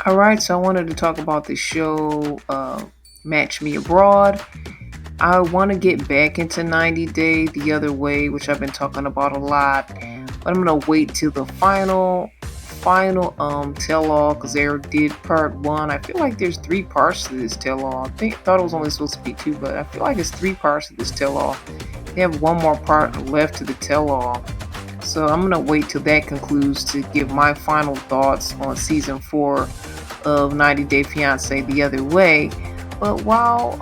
All right, so I wanted to talk about the show Match Me Abroad. I want to get back into 90 Day the other way, which I've been talking about a lot, but I'm gonna wait till the final tell all because they did part one. I feel like there's three parts to this tell all. Thought it was only supposed to be two, but I feel like it's three parts to this tell all. They have one more part left to the tell all. So I'm gonna wait till that concludes to give my final thoughts on season four of 90 Day Fiance the other way. But while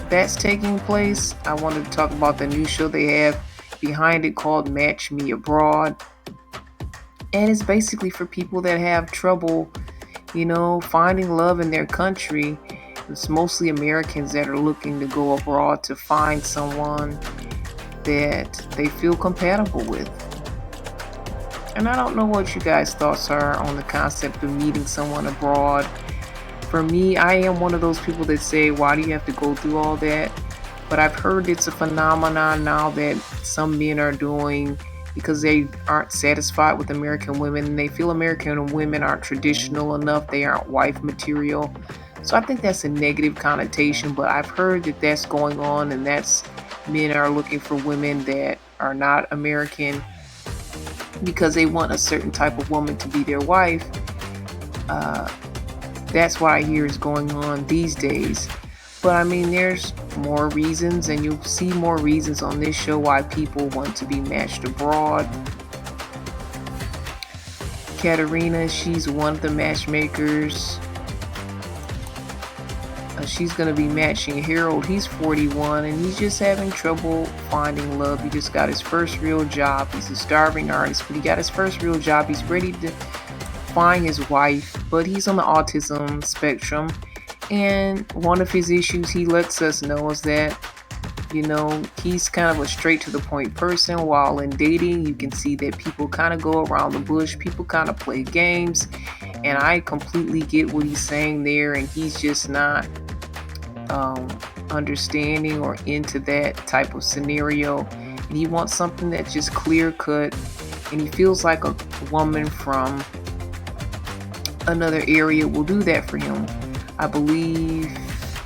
that's taking place, I wanted to talk about the new show they have behind it called Match Me Abroad. And it's basically for people that have trouble, finding love in their country. It's mostly Americans that are looking to go abroad to find someone that they feel compatible with. And I don't know what you guys' thoughts are on the concept of meeting someone abroad. For me, I am one of those people that say, why do you have to go through all that? But I've heard it's a phenomenon now that some men are doing because they aren't satisfied with American women and they feel American women aren't traditional enough, they aren't wife material. So I think that's a negative connotation, but I've heard that that's going on, and that's men are looking for women that are not American because they want a certain type of woman to be their wife. That's what I hear is going on these days. But I mean, there's more reasons, and you'll see more reasons on this show why people want to be matched abroad. Katarina, she's one of the matchmakers. She's going to be matching Harold. He's 41 and he's just having trouble finding love. He just got his first real job. He's a starving artist, but he got his first real job. He's ready to find his wife, but he's on the autism spectrum. And one of his issues he lets us know is that, he's kind of a straight to the point person. While in dating, you can see that people kind of go around the bush. People kind of play games. And I completely get what he's saying there. And he's just not understanding or into that type of scenario. And he wants something that's just clear cut. And he feels like a woman from another area will do that for him. I believe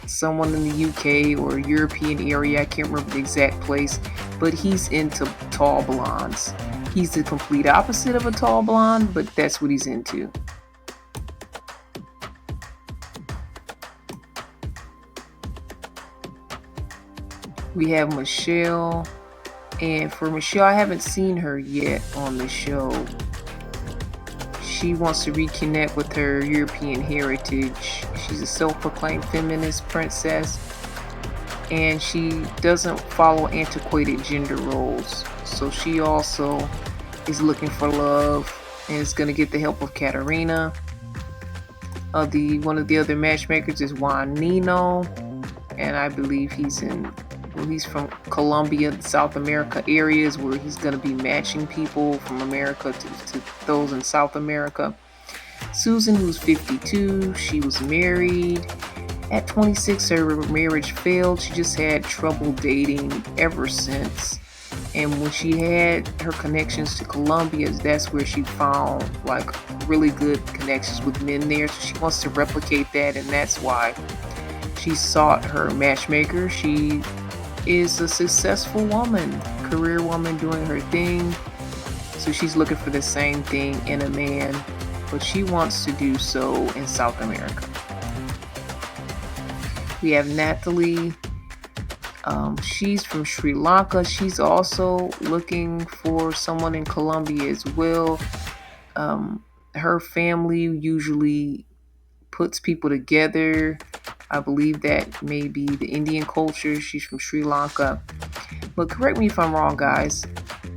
someone in the UK or European area, I can't remember the exact place, but he's into tall blondes. He's the complete opposite of a tall blonde, but that's what he's into. We have Michelle, and for Michelle, I haven't seen her yet on the show. She wants to reconnect with her European heritage. She's a self-proclaimed feminist princess, and she doesn't follow antiquated gender roles. So she also is looking for love and is going to get the help of Katarina. One of the other matchmakers is Juan Nino, and I believe he's from Colombia, South America areas where he's going to be matching people from America to those in South America. Susan, who's 52, she was married. At 26, her marriage failed. She just had trouble dating ever since. And when she had her connections to Colombia, that's where she found like really good connections with men there. So she wants to replicate that, and that's why she sought her matchmaker. She is a successful woman, career woman doing her thing. So she's looking for the same thing in a man, but she wants to do so in South America. We have Natalie. She's from Sri Lanka. She's also looking for someone in Colombia as well. Her family usually puts people together. I believe that may be the Indian culture. She's from Sri Lanka. But correct me if I'm wrong, guys.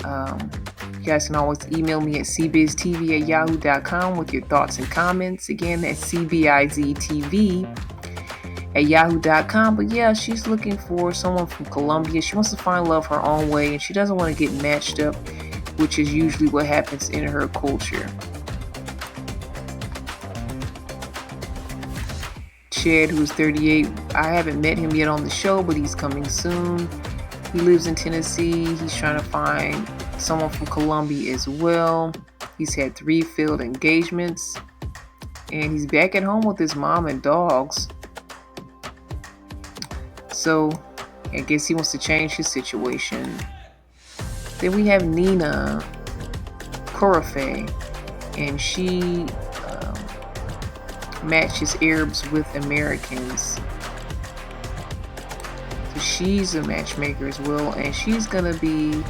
You guys can always email me at cbiztv@yahoo.com with your thoughts and comments. Again, that's cbiztv@yahoo.com. But yeah, she's looking for someone from Colombia. She wants to find love her own way, and she doesn't want to get matched up, which is usually what happens in her culture. Chad, who's 38, I haven't met him yet on the show, but he's coming soon. He lives in Tennessee. He's trying to find someone from Colombia as well. He's had 3 failed engagements. and he's back at home with his mom and dogs. So I guess he wants to change his situation. Then we have Nina Korafe, and she matches Arabs with Americans. So she's a matchmaker as well, and she's gonna be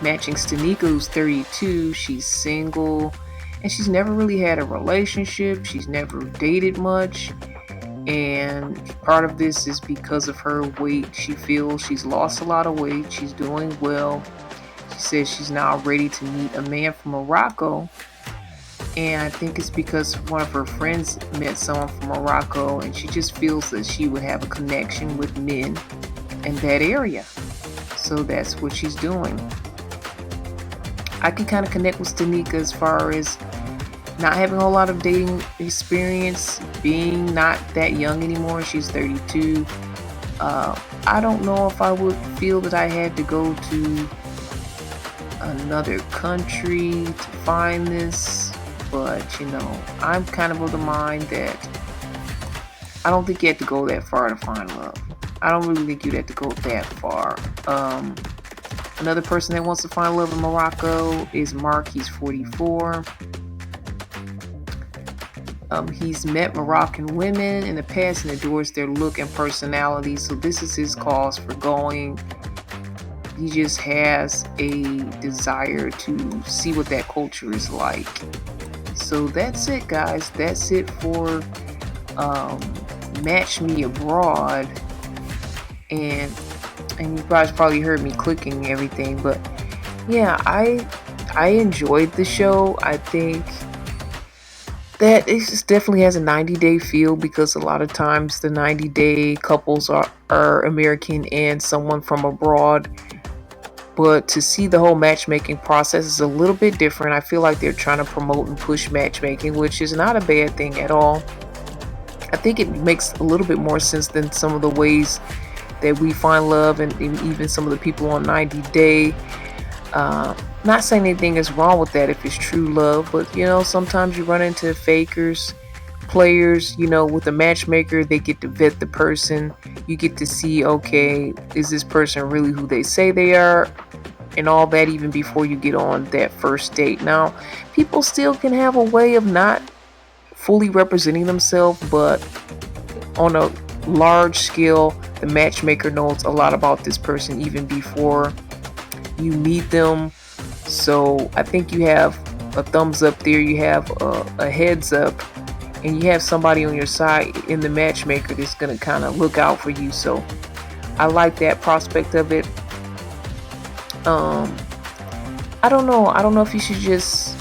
matching Stanika, who's 32. She's single, and she's never really had a relationship. She's never dated much, and part of this is because of her weight. She feels she's lost a lot of weight. She's doing well. She says she's now ready to meet a man from Morocco, and I think it's because one of her friends met someone from Morocco, and she just feels that she would have a connection with men in that area. So that's what she's doing. I can kind of connect with Stanika as far as not having a lot of dating experience, being not that young anymore. She's 32. I don't know if I would feel that I had to go to another country to find this, but I'm kind of the mind that I don't think you have to go that far to find love. I don't really think you'd have to go that far. Another person that wants to find love in Morocco is Mark. He's 44. He's met Moroccan women in the past and adores their look and personality. So this is his cause for going. He just has a desire to see what that culture is like. So that's it, guys. That's it for Match Me Abroad. And you guys probably heard me clicking and everything, but yeah, I enjoyed the show. I think that it just definitely has a 90-day feel, because a lot of times the 90-day couples are American and someone from abroad. But to see the whole matchmaking process is a little bit different. I feel like they're trying to promote and push matchmaking, which is not a bad thing at all. I think it makes a little bit more sense than some of the ways that we find love, and even some of the people on 90 Day. Not saying anything is wrong with that if it's true love, but sometimes you run into fakers, players. With a matchmaker, they get to vet the person. You get to see, okay, is this person really who they say they are, and all that, even before you get on that first date. Now, people still can have a way of not fully representing themselves, but on a large scale, the matchmaker knows a lot about this person even before you meet them. So I think you have a thumbs up there, you have a heads up, and you have somebody on your side in the matchmaker that's going to kind of look out for you. So I like that prospect of it. I don't know if you should just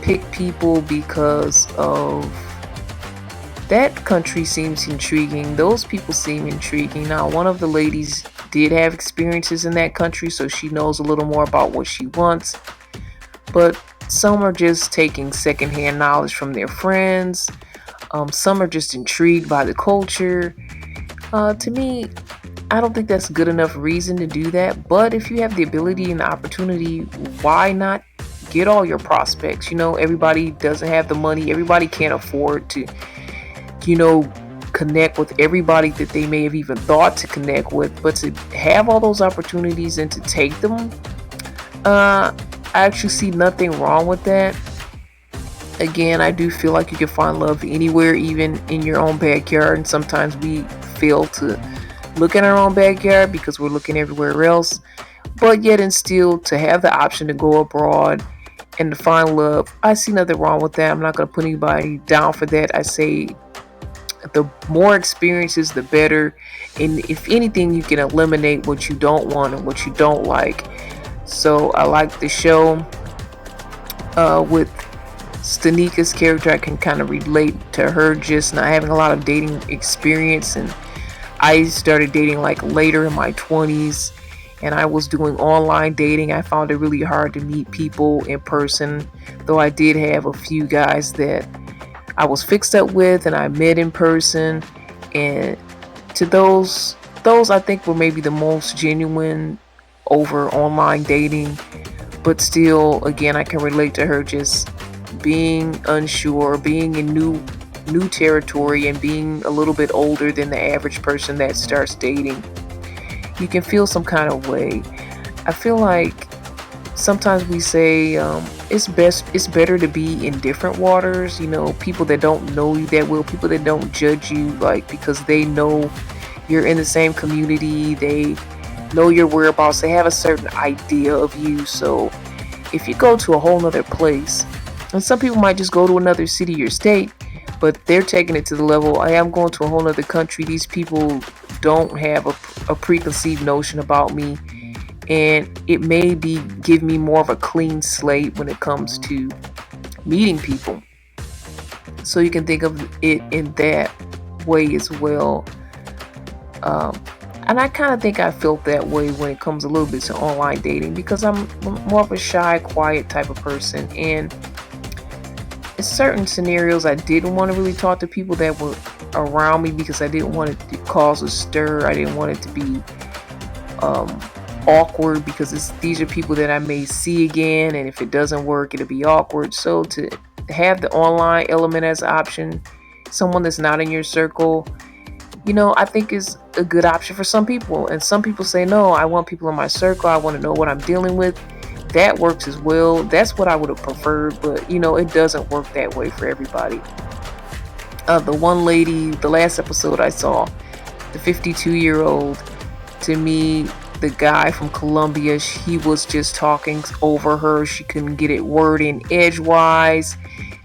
pick people because of that country seems intriguing. Those people seem intriguing. Now, one of the ladies did have experiences in that country, so she knows a little more about what she wants. But some are just taking secondhand knowledge from their friends. Some are just intrigued by the culture. To me, I don't think that's good enough reason to do that. But if you have the ability and the opportunity, why not get all your prospects? Everybody doesn't have the money. Everybody can't afford to connect with everybody that they may have even thought to connect with. But to have all those opportunities and to take them, I actually see nothing wrong with that. Again, I do feel like you can find love anywhere, even in your own backyard. And sometimes we fail to look in our own backyard because we're looking everywhere else. But yet and still, to have the option to go abroad and to find love, I see nothing wrong with that. I'm not going to put anybody down for that. I say the more experiences, the better. And if anything, you can eliminate what you don't want and what you don't like. So I like the show. With Stanika's character, I can kind of relate to her just not having a lot of dating experience. And I started dating like later in my 20s. And I was doing online dating. I found it really hard to meet people in person. Though I did have a few guys that I was fixed up with and I met in person, and to those I think were maybe the most genuine over online dating. But still, again, I can relate to her just being unsure, being in new territory, and being a little bit older than the average person that starts dating, you can feel some kind of way. I feel like sometimes we say it's better to be in different waters. People that don't know you that well, people that don't judge you, like, because they know you're in the same community, they know your whereabouts, they have a certain idea of you. So if you go to a whole nother place, and some people might just go to another city or state, but they're taking it to the level, I am going to a whole nother country. These people don't have a preconceived notion about me, and it may be give me more of a clean slate when it comes to meeting people. So you can think of it in that way as well. Um, and I kind of think I felt that way when it comes a little bit to online dating, because I'm more of a shy, quiet type of person. And in certain scenarios, I didn't want to really talk to people that were around me because I didn't want it to cause a stir. I didn't want it to be awkward, because these are people that I may see again, and if it doesn't work, it'll be awkward. So to have the online element as an option, someone that's not in your circle, I think is a good option for some people. And some people say, no, I want people in my circle, I want to know what I'm dealing with. That works as well. That's what I would have preferred, but it doesn't work that way for everybody. The one lady, the last episode I saw, the 52-year-old, to me, the guy from Colombia, he was just talking over her. She couldn't get it word in edgewise.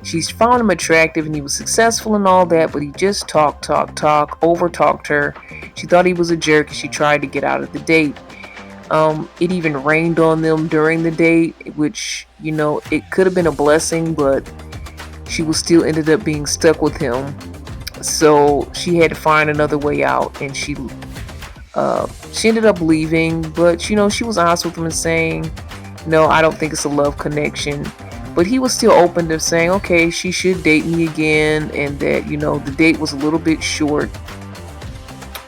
She found him attractive and he was successful and all that, but he just talked, over talked her. She thought he was a jerk and she tried to get out of the date. It even rained on them during the date, which, it could have been a blessing, but she was still ended up being stuck with him. So she had to find another way out, and she ended up leaving, but she was honest with him and saying, no, I don't think it's a love connection. But he was still open to saying, okay, she should date me again, and that, the date was a little bit short.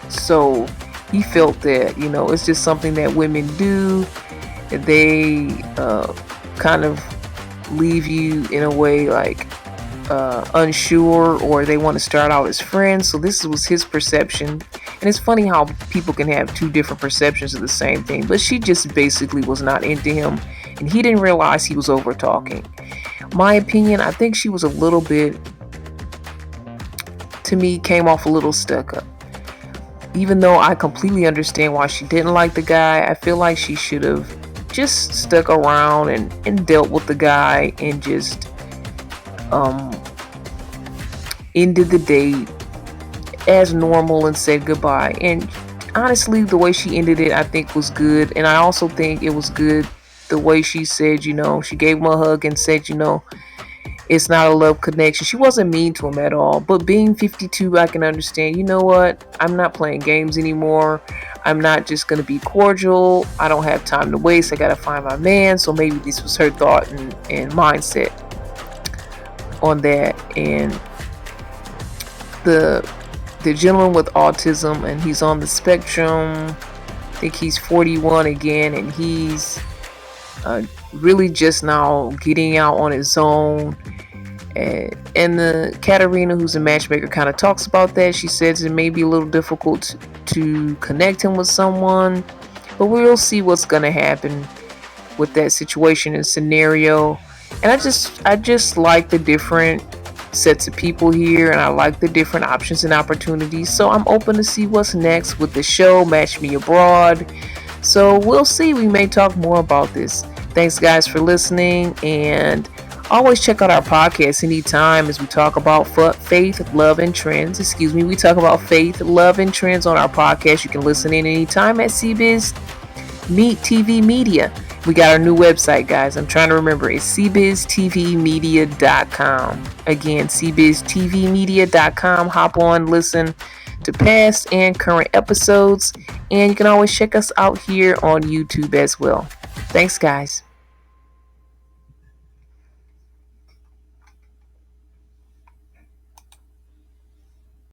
So he felt that, it's just something that women do. They kind of leave you in a way like unsure, or they want to start out as friends. So this was his perception. And it's funny how people can have two different perceptions of the same thing. But she just basically was not into him, and he didn't realize he was over talking. My opinion, I think she was a little bit, to me, came off a little stuck up. Even though I completely understand why she didn't like the guy, I feel like she should have just stuck around and dealt with the guy, and just ended the date as normal and said goodbye. And honestly, the way she ended it, I think was good. And I also think it was good the way she said, she gave him a hug and said, it's not a love connection. She wasn't mean to him at all. But being 52, I can understand, you know what? I'm not playing games anymore. I'm not just going to be cordial. I don't have time to waste. I got to find my man. So maybe this was her thought and mindset on that. And the gentleman with autism, and he's on the spectrum. I think he's 41 again, and he's really just now getting out on his own. And the Katarina, who's a matchmaker, kind of talks about that. She says it may be a little difficult to connect him with someone, but we'll see what's going to happen with that situation and scenario. And I just like the different sets of people here, and I like the different options and opportunities. So I'm open to see what's next with the show Match Me Abroad. So we'll see. We may talk more about this. Thanks guys for listening, and always check out our podcast anytime as we talk about faith, love, and trends. We talk about faith, love, and trends on our podcast. You can listen in anytime at CBiz TV Media. We got our new website, guys. I'm trying to remember. It's cbiztvmedia.com. Again, cbiztvmedia.com. Hop on, listen to past and current episodes. And you can always check us out here on YouTube as well. Thanks, guys.